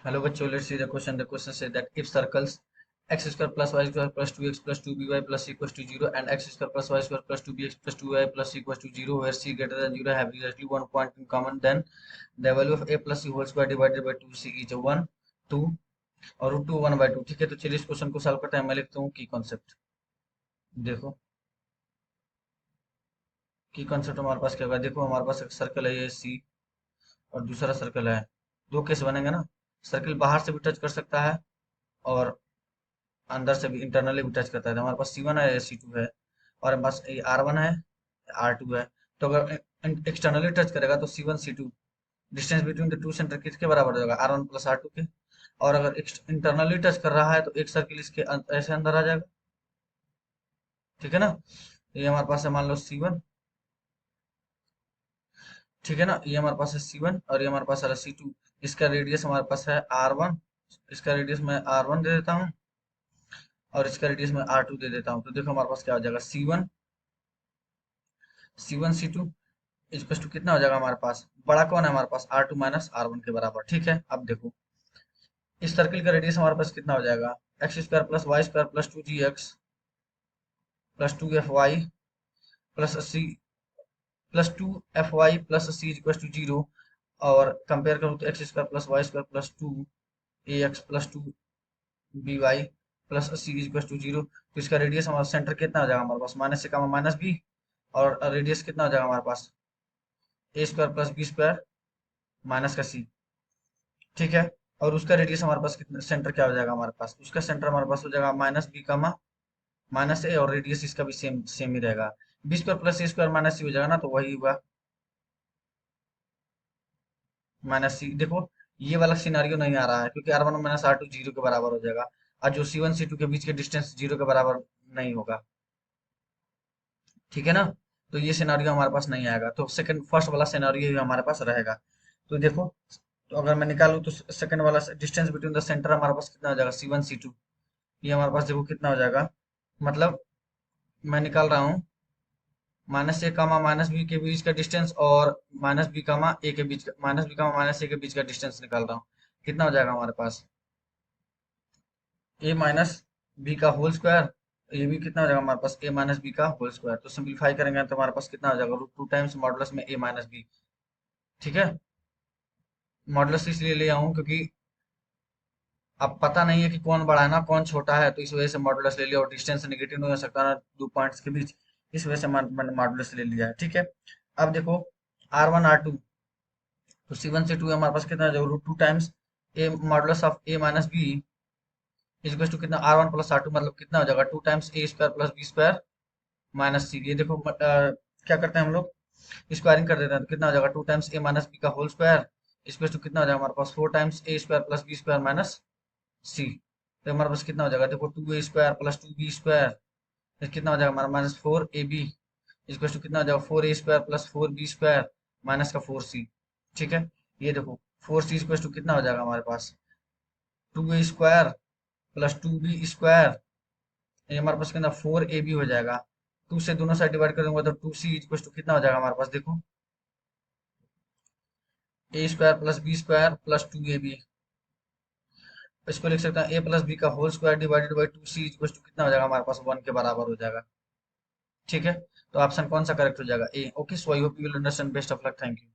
Hello bachcho, let's see the question. The question says that if circles x square plus y square plus 2x plus 2by plus equals to 0 and x square plus y square plus 2bx plus 2y plus equals to 0 where c greater than 0 have exactly one point in common, then the value of a plus c whole square divided by 2c is 1 2 और root 2 1/2। ठीक है, तो चलिए इस question को solve करते हैं। मैं लिखता हूँ की कॉन्सेप्ट। देखो की कॉन्सेप्ट हमारे पास क्या होगा। देखो हमारे पास एक सर्कल है ये सी और दूसरा सर्कल है। दो केस बनेंगे ना, सर्कल बाहर से भी टच कर सकता है और अंदर से भी इंटरनली भी टच करता है। तो हमारे पास C1 है, C2 है और हमारे पास ये R1 है, R2 है। तो अगर एक्सटर्नली टच करेगा तो C1 C2 distance between the two centre किसके बराबर हो जाएगा, R1 प्लस R2 के। और अगर इंटरनली टच कर रहा है तो एक सर्किल इसके ऐसे अंदर आ जाएगा। ठीक है ना, ये हमारे पास है मान लो C1। ठीक है ना, ये हमारे पास है C1 और ये हमारे पास है C2। इसका रेडियस हमारे पास है R1। इसका रेडियस मैं R1 दे देता हूँ और इसका रेडियस मैं R2 दे देता हूँ। तो देखो हमारे पास क्या हो जाएगा, C1 C2 इक्वल टू कितना हो जाएगा हमारे पास, बड़ा कौन है हमारे पास, R2 माइनस R1 के बराबर। ठीक है, अब देखो इस सर्किल का रेडियस हमारे पास कितना हो जाएगा, x square plus y square plus 2gx plus 2fy plus c plus 2fy plus c equal to 0। और कंपेयर करूँ तो x square plus y square plus 2ax plus 2by plus c equal to 0। तो इसका radius हमारा centre कितना हो जाएगा हमारे पास, माइनस से कमा माइनस बी और रेडियस कितना हो जाएगा हमारे पास, A square plus B square minus का सी। ठीक है, और उसका रेडियस हमारे पास कितना, सेंटर क्या हो जाएगा हमारे पास, उसका सेंटर हमारे पास हो जाएगा माइनस बी कामा माइनस ए और रेडियस इसका भी सेम सेम ही रहेगा। बी स्क्वायर प्लस ए स्क्वायर माइनस सी हो जाएगा ना, तो वही हुआ माइनस सी। देखो ये वाला सिनारियो नहीं आ रहा है क्योंकि R1 माइनस R2 जीरो के बराबर हो जाएगा और जो C1 C2 के बीच के डिस्टेंस जीरो के बराबर नहीं होगा। ठीक है ना, तो ये सिनारियो हमारे पास नहीं आएगा, तो सेकंड फर्स्ट वाला सिनारियो ही हमारे पास रहेगा। तो देखो, तो अगर मैं निकालूं तो सेकंड वाला डिस्टेंस बिटवीन द सेंटर हमारे पास कितना हो जाएगा, C1 C2। ये हमारे पास देखो कितना हो जाएगा, मतलब मैं निकाल रहा हूँ माइनस ए कामा माइनस बी के बीच का डिस्टेंस और माइनस बी कामा ए के बीच का, माइनस बी कामा माइनस ए के बीच का डिस्टेंस निकाल रहा हूँ। कितना हो जाएगा हमारे पास, ए माइनस बी का होल स्क्वायर। ये भी कितना हो जाएगा हमारे पास, ए माइनस बी का होल स्क्वायर। तो सिंप्लीफाई करेंगे तो हमारे पास कितना हो जाएगा, रूट 2 टाइम्स मॉडुलस में ए माइनस बी। ठीक है, मॉडुलस इसलिए ले आऊं क्योंकि अब पता नहीं है कि कौन बड़ा है ना कौन छोटा है, तो इस वजह से मॉडुलस ले लिया। और डिस्टेंस नेगेटिव नहीं हो सकता ना दो पॉइंट्स के बीच, इस वजह से मैंने मॉडुलस ले लिया है। ठीक है, अब देखो R1 R2, तो C1 से 2 हमारे पास कितना है, root 2 times a modulus of a minus b equal to कितना, R1 प्लस R2 मतलब कितना हो जाएगा, 2 times a square plus B square minus c. ये देखो क्या करते हैं हम लोग, स्क्वायरिंग कर देते हैं तो कितना हो जाएगा, 2 टाइम्स ए माइनस बी का होल स्क्वायर इक्वल टू कितना हो जाएगा हमारे पास, 4 times a square plus B square minus c. तो हमारे पास कितना हो जाएगा, देखो 2a square plus 2b square कितना हो जाएगा हमारा, माइनस 4ab इक्वल टू कितना हो जाएगा, 4a square plus 4b square minus का 4c। ठीक है, ये देखो 4c इक्वल टू कितना हो जाएगा हमारे पास, 2a square plus 2b square, ये हमारे पास कितना 4ab हो जाएगा। 2 से दोनों साइड डिवाइड कर दूंगा तो 2c इक्वल टू कितना हो जाएगा हमारे पास, देखो a square plus b square plus 2ab। इसको लिख सकते हैं a प्लस बी का whole square divided by 2c equal to कितना हो जाएगा हमारे पास, 1 के बराबर हो जाएगा। ठीक है, तो ऑप्शन कौन सा करेक्ट हो जाएगा, a. Okay, so I hope you will understand. Best of luck, thank you.